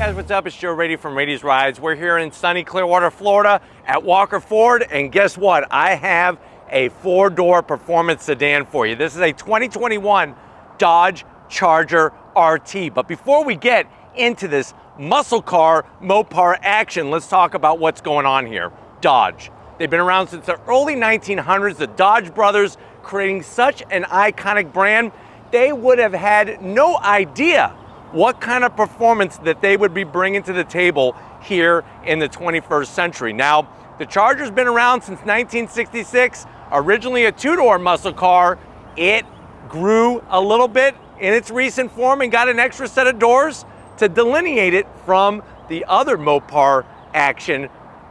guys, what's up? It's Joe Raiti from Raiti's Rides. We're here in sunny Clearwater, Florida at Walker Ford, and guess what? I have a four-door performance sedan for you. This is a 2021 Dodge Charger RT. But before we get into this muscle car Mopar action, let's talk about what's going on here. Dodge. They've been around since the early 1900s. The Dodge brothers creating such an iconic brand, they would have had no idea what kind of performance that they would be bringing to the table here in the 21st century. Now, the Charger's been around since 1966, originally a two-door muscle car. It grew a little bit in its recent form and got an extra set of doors to delineate it from the other Mopar action,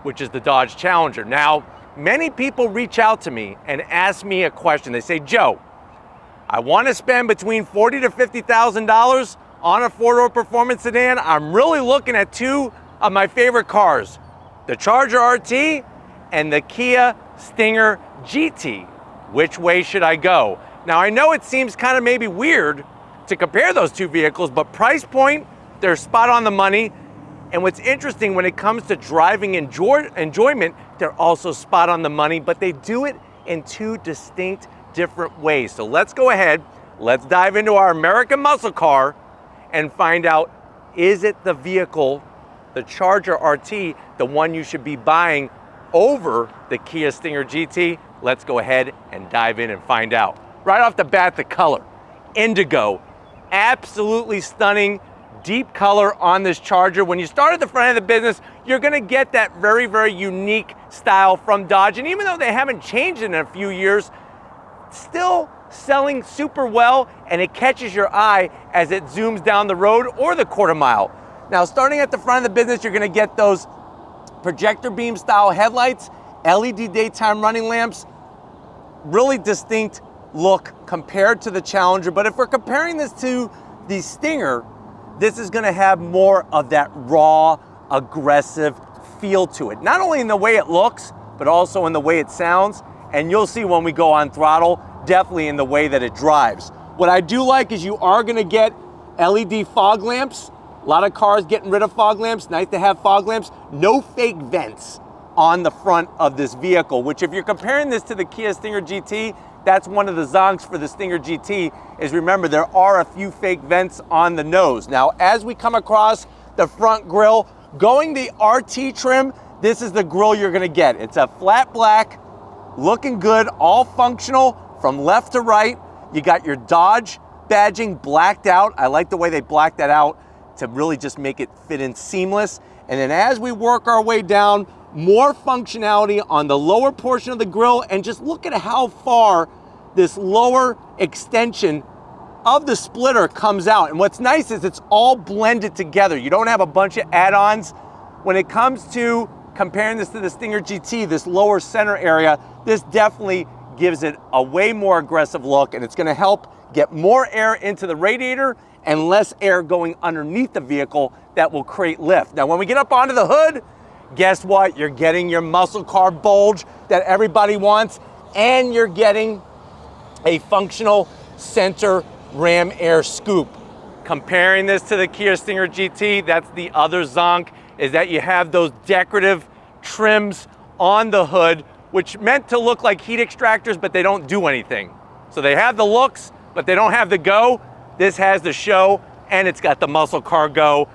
which is the Dodge Challenger. Now, many people reach out to me and ask me a question. They say, Joe, I want to spend between $40,000 to $50,000 on a four-door performance sedan. I'm really looking at two of my favorite cars, the Charger RT and the Kia Stinger GT. Which way should I go? Now, I know it seems kind of maybe weird to compare those two vehicles, but price point, they're spot on the money. And what's interesting, when it comes to driving enjoyment, they're also spot on the money, but they do it in two distinct different ways. So let's go ahead, let's dive into our American muscle car and find out, is it the vehicle, the Charger RT, the one you should be buying over the Kia Stinger GT? Let's go ahead and dive in and find out. Right off the bat, the color, indigo, absolutely stunning, deep color on this Charger. When you start at the front of the business, you're gonna get that very, very unique style from Dodge. And even though they haven't changed in a few years, still selling super well, and it catches your eye as it zooms down the road or the quarter mile. Now, starting at the front of the business, you're gonna get those projector beam style headlights, LED daytime running lamps, really distinct look compared to the Challenger. But if we're comparing this to the Stinger, this is gonna have more of that raw, aggressive feel to it. Not only in the way it looks, but also in the way it sounds. And you'll see when we go on throttle, definitely in the way that it drives. What I do like is you are gonna get LED fog lamps. A lot of cars getting rid of fog lamps. Nice to have fog lamps. No fake vents on the front of this vehicle, which if you're comparing this to the Kia Stinger GT, that's one of the zonks for the Stinger GT, is remember there are a few fake vents on the nose. Now, as we come across the front grille, going the RT trim, this is the grille you're gonna get. It's a flat black, looking good, all functional from left to right. You got your Dodge badging blacked out. I like the way they blacked that out to really just make it fit in seamless. And then as we work our way down, more functionality on the lower portion of the grille, and just look at how far this lower extension of the splitter comes out. And what's nice is it's all blended together. You don't have a bunch of add-ons. When it comes to comparing this to the Stinger GT, this lower center area, this definitely gives it a way more aggressive look, and it's gonna help get more air into the radiator and less air going underneath the vehicle that will create lift. Now, when we get up onto the hood, guess what? You're getting your muscle car bulge that everybody wants, and you're getting a functional center ram air scoop. Comparing this to the Kia Stinger GT, that's the other zonk, is that you have those decorative trims on the hood, which meant to look like heat extractors, but they don't do anything. So they have the looks, but they don't have the go. This has the show, and it's got the muscle car go.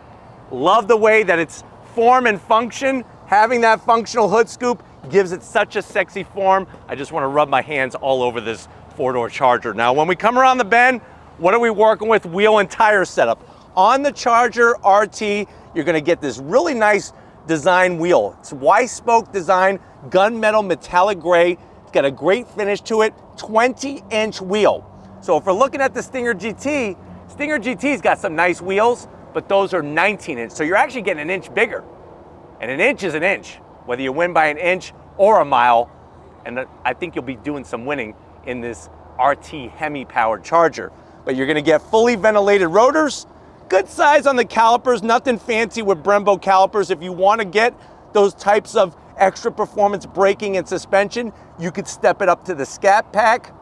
Love the way that it's form and function. Having that functional hood scoop gives it such a sexy form. I just want to rub my hands all over this four-door Charger. Now, when we come around the bend, what are we working with? Wheel and tire setup. On the Charger RT, you're gonna get this really nice design wheel. It's Y-spoke design, gunmetal metallic gray. It's got a great finish to it, 20-inch wheel. So if we're looking at the Stinger GT, Stinger GT's got some nice wheels, but those are 19-inch. So you're actually getting an inch bigger. And an inch is an inch, whether you win by an inch or a mile. And I think you'll be doing some winning in this RT Hemi powered Charger. But you're gonna get fully ventilated rotors, good size on the calipers, nothing fancy with Brembo calipers. If you wanna get those types of extra performance braking and suspension, you could step it up to the Scat Pack.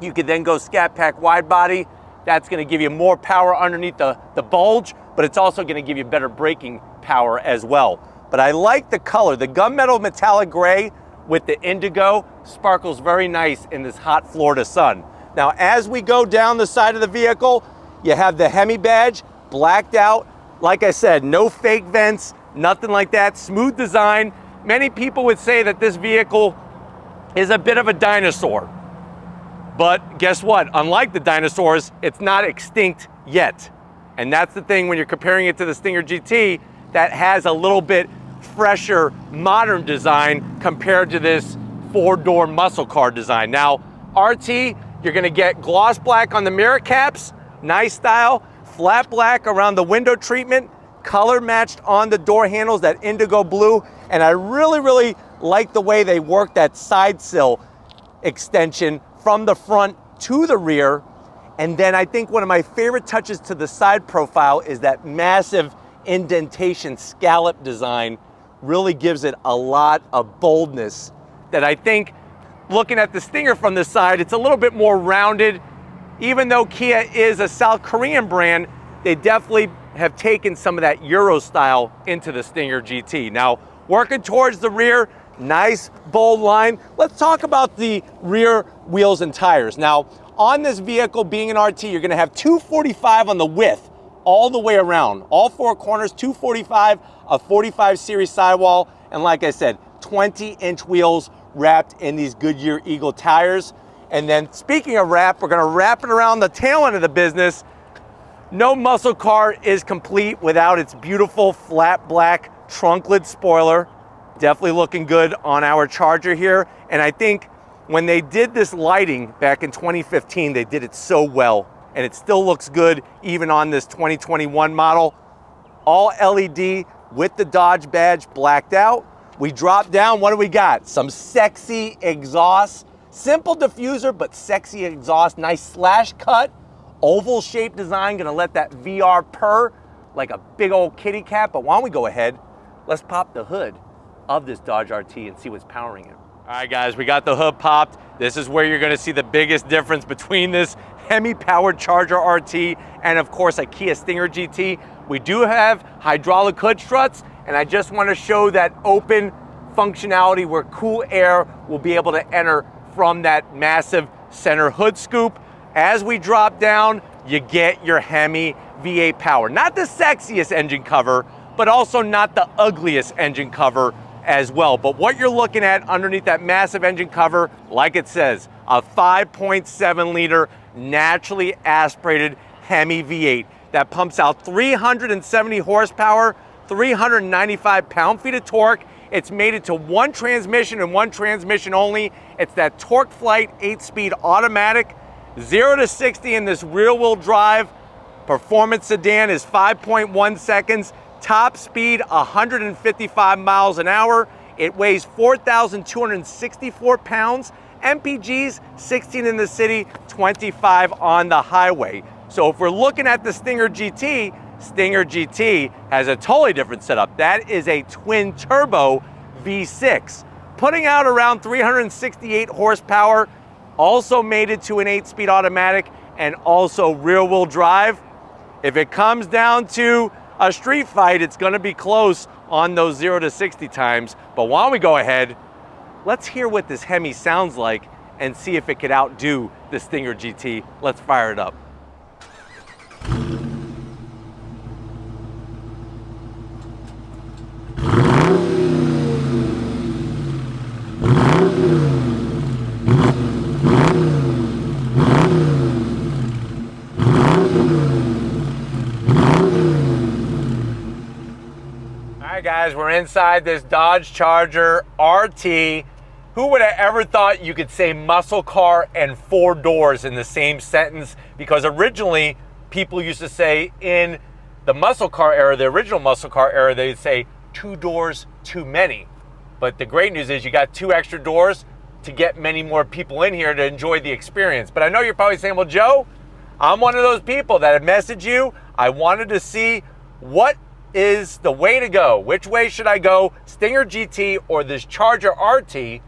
You could then go Scat Pack wide body. That's gonna give you more power underneath the bulge, but it's also gonna give you better braking power as well. But I like the color. The gunmetal metallic gray with the indigo sparkles very nice in this hot Florida sun. Now, as we go down the side of the vehicle, you have the Hemi badge blacked out. Like I said, no fake vents, nothing like that. Smooth design. Many people would say that this vehicle is a bit of a dinosaur. But guess what? Unlike the dinosaurs, it's not extinct yet. And that's the thing when you're comparing it to the Stinger GT that has a little bit fresher, modern design compared to this four-door muscle car design. Now, RT, you're gonna get gloss black on the mirror caps, nice style, flat black around the window treatment, color matched on the door handles, that indigo blue, and I really like the way they work that side sill extension from the front to the rear. And then I think one of my favorite touches to the side profile is that massive indentation scallop design. Really gives it a lot of boldness that I think, looking at the Stinger from the side, it's a little bit more rounded. Even though Kia is a South Korean brand, they definitely have taken some of that Euro style into the Stinger GT. Now, working towards the rear, nice bold line. Let's talk about the rear wheels and tires. Now, on this vehicle being an RT, you're gonna have 245 on the width all the way around. All four corners, 245, a 45 series sidewall, and like I said, 20-inch wheels wrapped in these Goodyear Eagle tires. And then speaking of wrap, we're gonna wrap it around the tail end of the business. No muscle car is complete without its beautiful flat black trunk lid spoiler. Definitely looking good on our Charger here. And I think when they did this lighting back in 2015, they did it so well. And it still looks good even on this 2021 model. All LED with the Dodge badge blacked out. We drop down, what do we got? Some sexy exhaust. Simple diffuser, but sexy exhaust. Nice slash cut, oval shaped design. Gonna let that VR purr like a big old kitty cat. But why don't we go ahead, let's pop the hood of this Dodge RT and see what's powering it. All right, guys, we got the hood popped. This is where you're gonna see the biggest difference between this Hemi powered Charger RT and of course a Kia Stinger GT. We do have hydraulic hood struts, and I just want to show that open functionality where cool air will be able to enter from that massive center hood scoop. As we drop down, you get your Hemi V8 power. Not the sexiest engine cover, but also not the ugliest engine cover as well. But what you're looking at underneath that massive engine cover, like it says, a 5.7 liter naturally aspirated Hemi V8 that pumps out 370 horsepower, 395 pound-feet of torque. It's made it to one transmission and one transmission only. It's that Torque Flight 8-speed automatic. 0 to 60 in this rear-wheel drive performance sedan is 5.1 seconds. Top speed 155 miles an hour. It weighs 4,264 pounds. MPGs 16 in the city, 25 on the highway. So if we're looking at the Stinger GT, Stinger GT has a totally different setup. That is a twin turbo V6, putting out around 368 horsepower, also mated to an 8-speed automatic and also rear wheel drive. If it comes down to a street fight, it's gonna be close on those 0 to 60 times. But why don't we go ahead, let's hear what this Hemi sounds like and see if it could outdo the Stinger GT. Let's fire it up. All right, guys, we're inside this Dodge Charger RT. Who would have ever thought you could say muscle car and 4 doors in the same sentence? Because originally, people used to say in the muscle car era, the original muscle car era, they'd say 2 doors too many. But the great news is you got 2 extra doors to get many more people in here to enjoy the experience. But I know you're probably saying, well, Joe, I'm one of those people that have messaged you. I wanted to see what is the way to go. Which way should I go? Stinger GT or this Charger RT?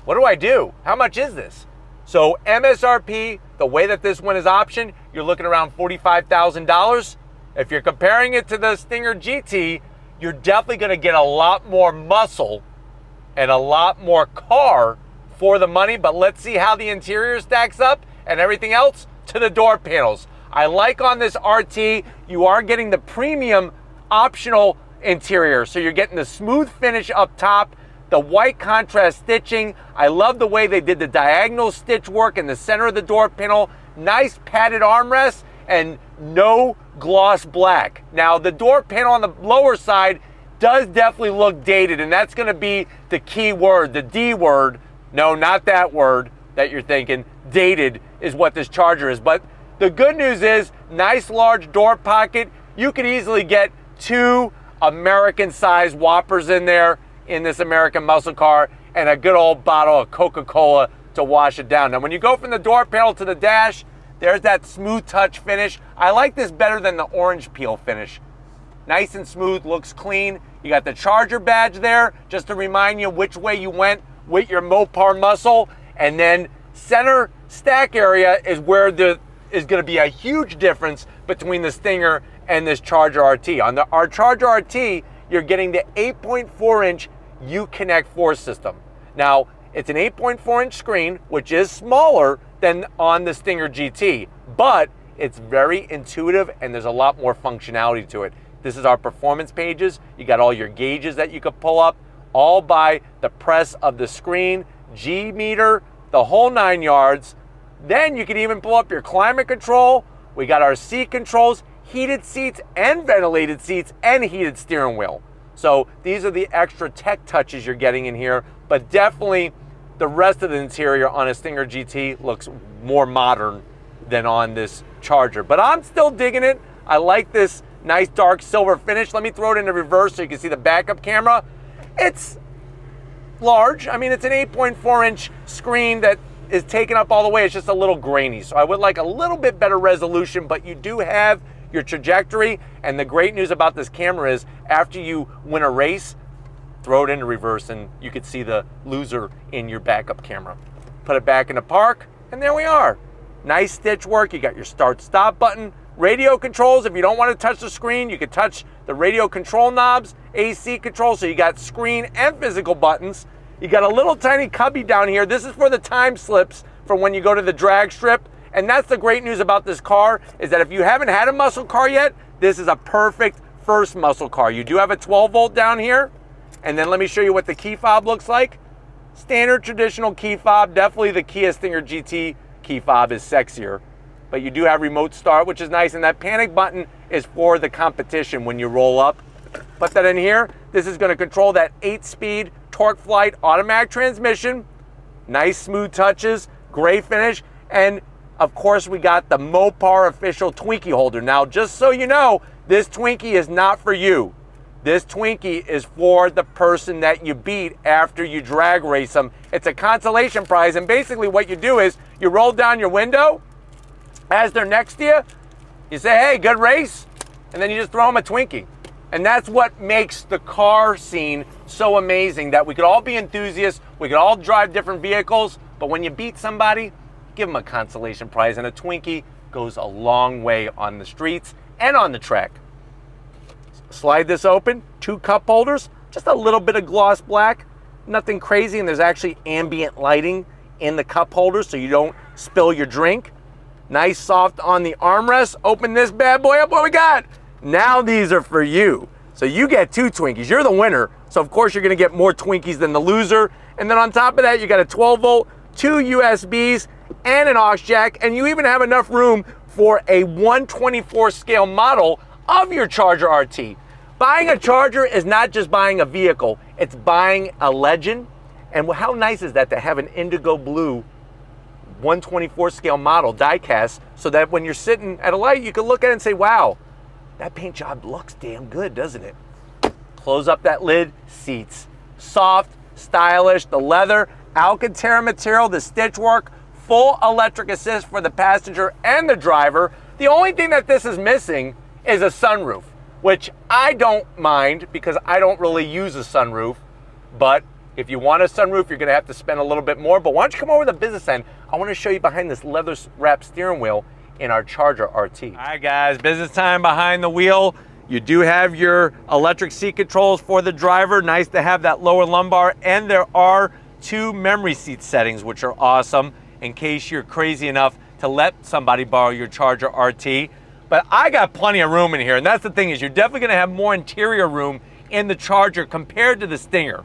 What do I do? How much is this? So MSRP, the way that this one is optioned, you're looking around $45,000. If you're comparing it to the Stinger GT, you're definitely going to get a lot more muscle and a lot more car for the money, but let's see how the interior stacks up and everything else to the door panels. I like on this RT, you are getting the premium optional interior. So you're getting the smooth finish up top, the white contrast stitching. I love the way they did the diagonal stitch work in the center of the door panel. Nice padded armrests and no gloss black. Now the door panel on the lower side does definitely look dated, and that's gonna be the key word, the D word. No, not that word that you're thinking. Dated is what this Charger is. But the good news is, nice large door pocket. You could easily get 2 American-sized Whoppers in there in this American muscle car and a good old bottle of Coca-Cola to wash it down. Now, when you go from the door panel to the dash, there's that smooth touch finish. I like this better than the orange peel finish. Nice and smooth, looks clean. You got the Charger badge there, just to remind you which way you went with your Mopar muscle. And then center stack area is where there is going to be a huge difference between the Stinger and this Charger RT. On our Charger RT, you're getting the 8.4-inch Uconnect 4 system. Now, it's an 8.4-inch screen, which is smaller than on the Stinger GT, but it's very intuitive and there's a lot more functionality to it. This is our performance pages. You got all your gauges that you could pull up, all by the press of the screen, G meter, the whole 9 yards. Then you can even pull up your climate control. We got our seat controls, heated seats and ventilated seats and heated steering wheel. So these are the extra tech touches you're getting in here, but definitely the rest of the interior on a Stinger GT looks more modern than on this Charger. But I'm still digging it. I like this nice dark silver finish. Let me throw it into reverse so you can see the backup camera. It's large. I mean, it's an 8.4-inch screen that is taken up all the way. It's just a little grainy. So I would like a little bit better resolution, but you do have your trajectory. And the great news about this camera is after you win a race, throw it into reverse and you could see the loser in your backup camera. Put it back into park, and there we are. Nice stitch work. You got your start-stop button. Radio controls, if you don't want to touch the screen, you can touch the radio control knobs, AC control, so you got screen and physical buttons. You got a little tiny cubby down here. This is for the time slips for when you go to the drag strip. And that's the great news about this car, is that if you haven't had a muscle car yet, this is a perfect first muscle car. You do have a 12 volt down here. And then let me show you what the key fob looks like. Standard traditional key fob. Definitely the Kia Stinger GT key fob is sexier. But you do have remote start, which is nice. And that panic button is for the competition when you roll up. Put that in here. This is going to control that 8-speed Torque Flight automatic transmission. Nice smooth touches, gray finish. And of course, we got the Mopar official Twinkie holder. Now, just so you know, this Twinkie is not for you. This Twinkie is for the person that you beat after you drag race them. It's a consolation prize. And basically what you do is you roll down your window. As they're next to you, you say, hey, good race. And then you just throw them a Twinkie. And that's what makes the car scene so amazing, that we could all be enthusiasts, we could all drive different vehicles, but when you beat somebody, give them a consolation prize, and a Twinkie goes a long way on the streets and on the track. Slide this open, 2 cup holders, just a little bit of gloss black, nothing crazy, and there's actually ambient lighting in the cup holders so you don't spill your drink. Nice soft on the armrest. Open this bad boy up, what we got? Now these are for you. So you get 2 Twinkies. You're the winner. So of course you're gonna get more Twinkies than the loser. And then on top of that, you got a 12 volt, 2 USBs, and an aux jack. And you even have enough room for a 1/24 scale model of your Charger RT. Buying a Charger is not just buying a vehicle, it's buying a legend. And how nice is that to have an indigo blue 1/24 scale model diecast, so that when you're sitting at a light, you can look at it and say, wow, that paint job looks damn good, doesn't it? Close up that lid, seats. Soft, stylish, the leather, Alcantara material, the stitch work, full electric assist for the passenger and the driver. The only thing that this is missing is a sunroof, which I don't mind because I don't really use a sunroof. But if you want a sunroof, you're gonna have to spend a little bit more. But why don't you come over to the business end? I wanna show you behind this leather wrapped steering wheel. in our Charger RT. All right, guys, business time behind the wheel. You do have your electric seat controls for the driver. Nice to have that lower lumbar. And there are 2 memory seat settings, which are awesome in case you're crazy enough to let somebody borrow your Charger RT. But I got plenty of room in here. And that's the thing, is you're definitely gonna have more interior room in the Charger compared to the Stinger.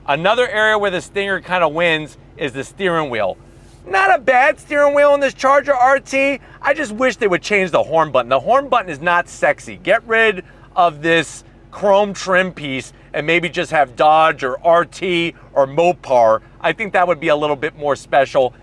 Another area where the Stinger kind of wins is the steering wheel. Not a bad steering wheel in this Charger RT. I just wish they would change the horn button. The horn button is not sexy. Get rid of this chrome trim piece and maybe just have Dodge or RT or Mopar. I think that would be a little bit more special.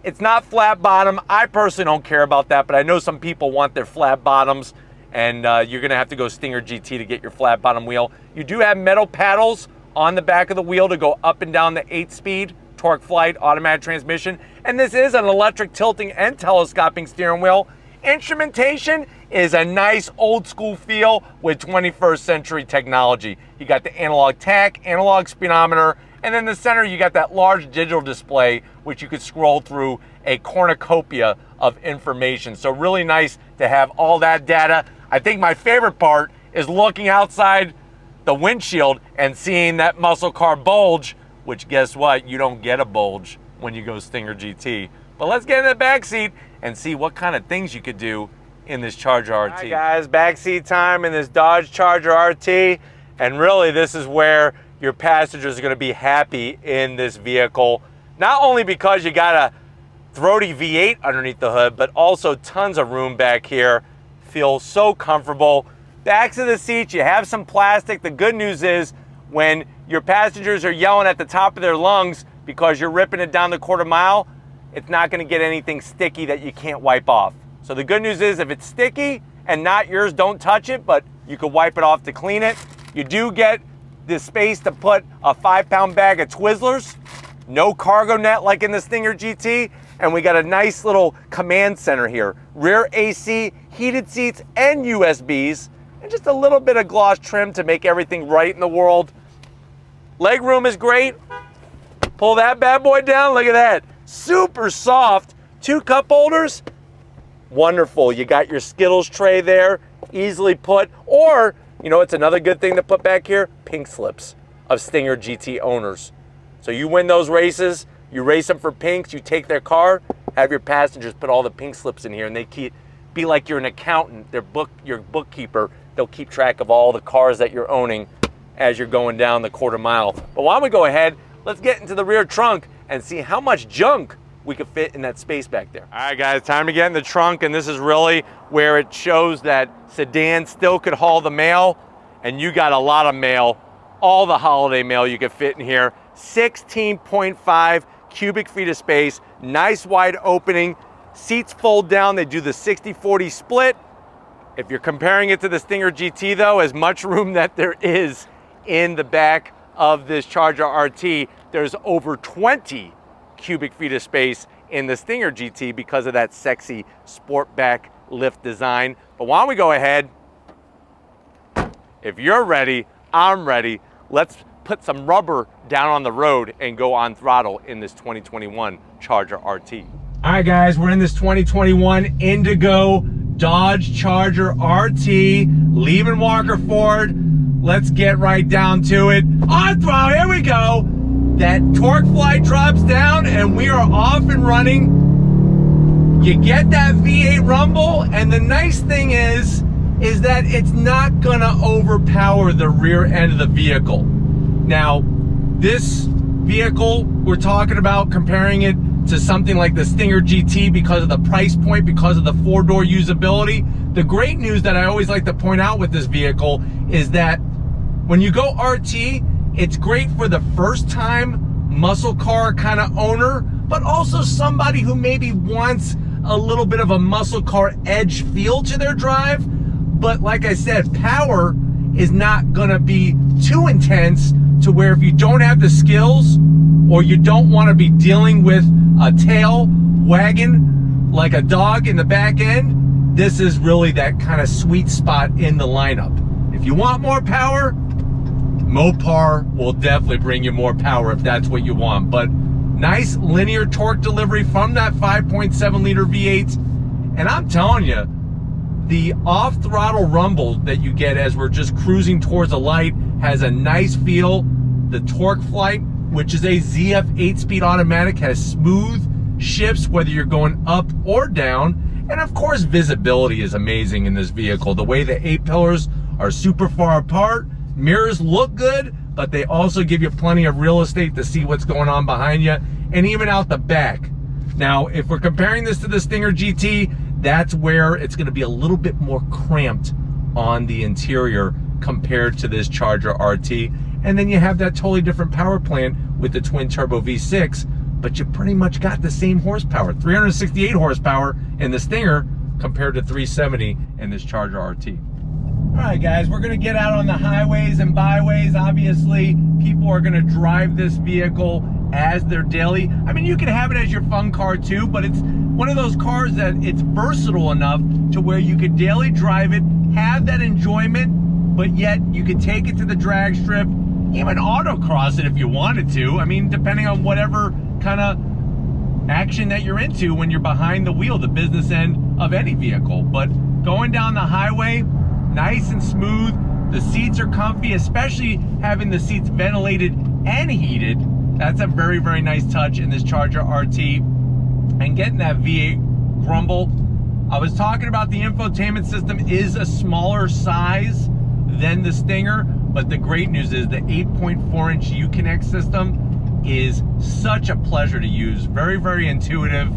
It's not flat bottom. I personally don't care about that, but I know some people want their flat bottoms, and you're gonna have to go Stinger GT to get your flat bottom wheel. You do have metal paddles on the back of the wheel to go up and down the 8-speed torque flight automatic transmission. And this is an electric tilting and telescoping steering wheel. Instrumentation is a nice old school feel with 21st century technology. You got the analog tach, analog speedometer, and in the center you got that large digital display which you could scroll through a cornucopia of information. So really nice to have all that data. I think my favorite part is looking outside the windshield and seeing that muscle car bulge, which guess what? You don't get a bulge when you go Stinger GT. But let's get in the back seat and see what kind of things you could do in this Charger RT. All right, guys, backseat time in this Dodge Charger RT. And really, this is where your passengers are gonna be happy in this vehicle. Not only because you got a throaty V8 underneath the hood, but also tons of room back here. Feels so comfortable. Backs of the seats, you have some plastic. The good news is when your passengers are yelling at the top of their lungs because you're ripping it down the quarter mile, it's not gonna get anything sticky that you can't wipe off. So the good news is if it's sticky and not yours, don't touch it, but you could wipe it off to clean it. You do get this space to put a 5-pound bag of Twizzlers, no cargo net like in the Stinger GT, and we got a nice little command center here. Rear AC, heated seats, and USBs, and just a little bit of gloss trim to make everything right in the world. Leg room is great. Pull that bad boy down, look at that. Super soft. 2 cup holders, wonderful. You got your Skittles tray there, easily put, or, you know, it's another good thing to put back here, pink slips of Stinger GT owners. So you win those races, you race them for pinks, you take their car, have your passengers put all the pink slips in here, and they be like you're an accountant, your bookkeeper. They'll keep track of all the cars that you're owning as you're going down the quarter mile. But why don't we go ahead, let's get into the rear trunk and see how much junk we could fit in that space back there. All right, guys, time to get in the trunk, and this is really where it shows that sedan still could haul the mail, and you got a lot of mail, all the holiday mail you could fit in here. 16.5 cubic feet of space, nice wide opening, seats fold down, they do the 60-40 split. If you're comparing it to the Stinger GT though, as much room that there is in the back of this Charger RT, there's over 20 cubic feet of space in the Stinger GT because of that sexy sport back lift design. But why don't we go ahead, if you're ready, I'm ready, let's put some rubber down on the road and go on throttle in this 2021 Charger RT. All right, guys, we're in this 2021 Indigo Dodge Charger RT, leaving Walker Ford. Let's get right down to it. On throttle, here we go. That torque flight drops down and we are off and running. You get that V8 rumble, and the nice thing is that it's not gonna overpower the rear end of the vehicle. Now, this vehicle, we're talking about comparing it to something like the Stinger GT because of the price point, because of the 4-door usability. The great news that I always like to point out with this vehicle is that when you go RT, it's great for the first time muscle car kind of owner, but also somebody who maybe wants a little bit of a muscle car edge feel to their drive. But like I said, power is not gonna be too intense to where if you don't have the skills or you don't wanna be dealing with a tail wagging like a dog in the back end, this is really that kind of sweet spot in the lineup. If you want more power, Mopar will definitely bring you more power if that's what you want. But nice linear torque delivery from that 5.7 liter V8. And I'm telling you, the off-throttle rumble that you get as we're just cruising towards a light has a nice feel. The torque flight, which is a ZF 8-speed automatic, has smooth shifts whether you're going up or down. And of course, visibility is amazing in this vehicle. The way the A-pillars are super far apart, mirrors look good, but they also give you plenty of real estate to see what's going on behind you and even out the back. Now, if we're comparing this to the Stinger GT, that's where it's going to be a little bit more cramped on the interior compared to this Charger RT. And then you have that totally different power plant with the twin turbo V6, but you pretty much got the same horsepower, 368 horsepower in the Stinger compared to 370 in this Charger RT. All right, guys, we're gonna get out on the highways and byways. Obviously, people are gonna drive this vehicle as their daily. I mean, you can have it as your fun car too, but it's one of those cars that it's versatile enough to where you could daily drive it, have that enjoyment, but yet you could take it to the drag strip, even autocross it if you wanted to. I mean, depending on whatever kind of action that you're into when you're behind the wheel, the business end of any vehicle. But going down the highway, nice and smooth. The seats are comfy, especially having the seats ventilated and heated. That's a very, very nice touch in this Charger RT. And getting that V8 grumble. I was talking about the infotainment system is a smaller size than the Stinger, but the great news is the 8.4-inch Uconnect system is such a pleasure to use. Very, very intuitive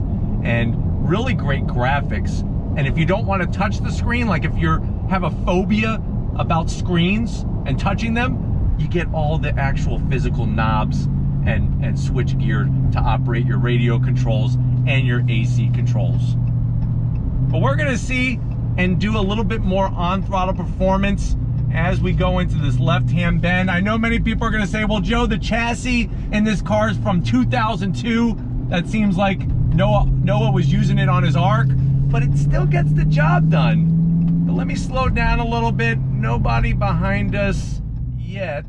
and really great graphics. And if you don't want to touch the screen, like if you have a phobia about screens and touching them, you get all the actual physical knobs and switch gear to operate your radio controls and your AC controls. But we're gonna see and do a little bit more on-throttle performance as we go into this left-hand bend. I know many people are gonna say, well, Joe, the chassis in this car is from 2002. That seems like Noah was using it on his Ark, but it still gets the job done. But let me slow down a little bit. Nobody behind us yet.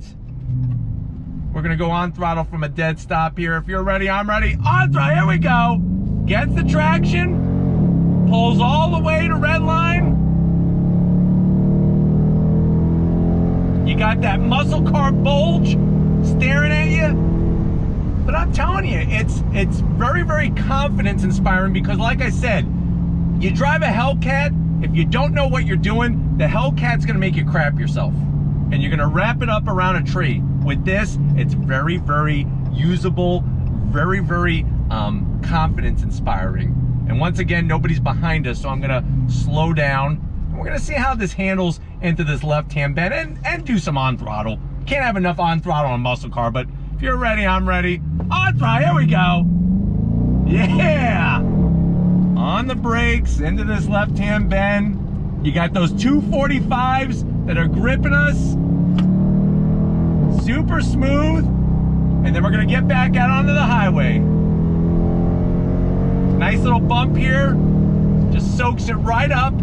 We're gonna go on throttle from a dead stop here. If you're ready, I'm ready. On throttle, here we go. Gets the traction, pulls all the way to red line. You got that muscle car bulge staring at you. But I'm telling you, it's very, very confidence inspiring because like I said, you drive a Hellcat, if you don't know what you're doing, the Hellcat's gonna make you crap yourself. And you're gonna wrap it up around a tree. With this, it's very, very usable, very, very confidence inspiring. And once again, nobody's behind us, so I'm gonna slow down. We're gonna see how this handles into this left-hand bend and do some on throttle. Can't have enough on throttle on a muscle car, but if you're ready, I'm ready. On throttle, here we go. Yeah! On the brakes, into this left-hand bend. You got those 245s that are gripping us. Super smooth. And then we're gonna get back out onto the highway. Nice little bump here. Just soaks it right up.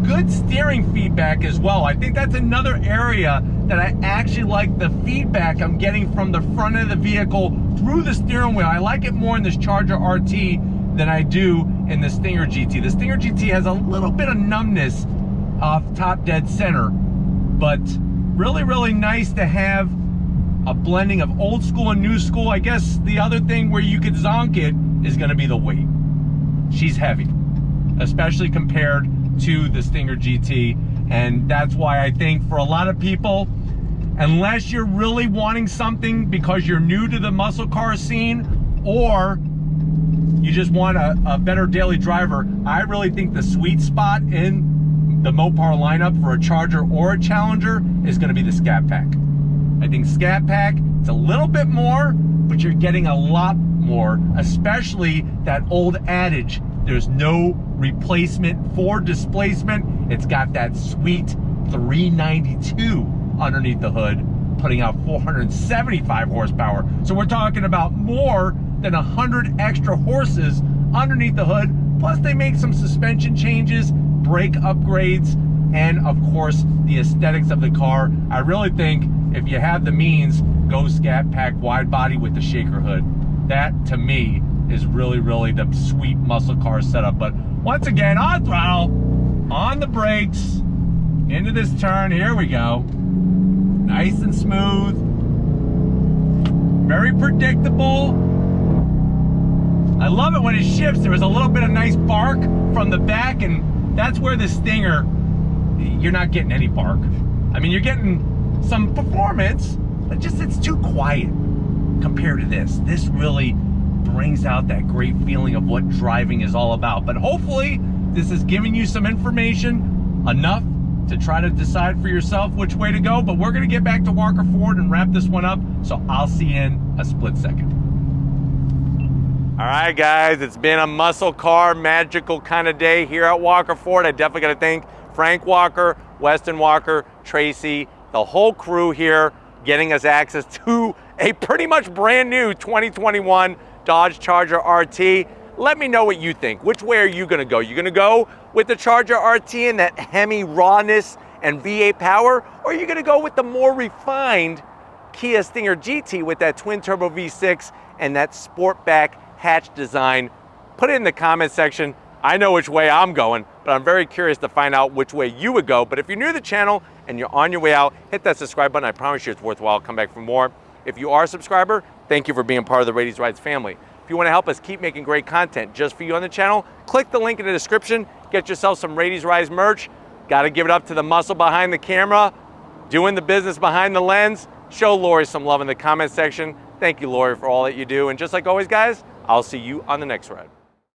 Good steering feedback as well. I think that's another area that I actually like the feedback I'm getting from the front of the vehicle through the steering wheel. I like it more in this Charger RT than I do in the Stinger GT. The Stinger GT has a little bit of numbness off top dead center, but really, really nice to have a blending of old school and new school. I guess the other thing where you could zonk it is gonna be the weight. She's heavy, especially compared to the Stinger GT. And that's why I think for a lot of people, unless you're really wanting something because you're new to the muscle car scene, or you just want a better daily driver, I really think the sweet spot in the Mopar lineup for a Charger or a Challenger is gonna be the Scat Pack. I think Scat Pack, it's a little bit more, but you're getting a lot more, especially that old adage, there's no replacement for displacement. It's got that sweet 392 underneath the hood, putting out 475 horsepower. So we're talking about more than 100 extra horses underneath the hood. Plus they make some suspension changes, brake upgrades, and of course the aesthetics of the car. I really think if you have the means, go Scat Pack wide body with the shaker hood. That to me is really, really the sweet muscle car setup. But Once again, on throttle, on the brakes, into this turn. Here we go. Nice and smooth. Very predictable. I love it when it shifts. There was a little bit of nice bark from the back, and that's where the Stinger, you're not getting any bark. I mean, you're getting some performance, but just it's too quiet compared to this. This really brings out that great feeling of what driving is all about. But hopefully this is giving you some information, enough to try to decide for yourself which way to go. But we're gonna get back to Walker Ford and wrap this one up, so I'll see you in a split second. All right, guys, it's been a muscle car, magical kind of day here at Walker Ford. I definitely gotta thank Frank Walker, Weston Walker, Tracy, the whole crew here, getting us access to a pretty much brand new 2021 Dodge Charger RT. Let me know what you think. Which way are you gonna go? You gonna go with the Charger RT and that Hemi rawness and V8 power, or are you gonna go with the more refined Kia Stinger GT with that twin turbo V6 and that Sportback hatch design? Put it in the comment section. I know which way I'm going, but I'm very curious to find out which way you would go. But if you're new to the channel and you're on your way out, hit that subscribe button. I promise you it's worthwhile. Come back for more. If you are a subscriber, thank you for being part of the Raiti's Rides family. If you want to help us keep making great content just for you on the channel, click the link in the description. Get yourself some Raiti's Rides merch. Got to give it up to the muscle behind the camera, doing the business behind the lens. Show Lori some love in the comment section. Thank you, Lori, for all that you do. And just like always, guys, I'll see you on the next ride.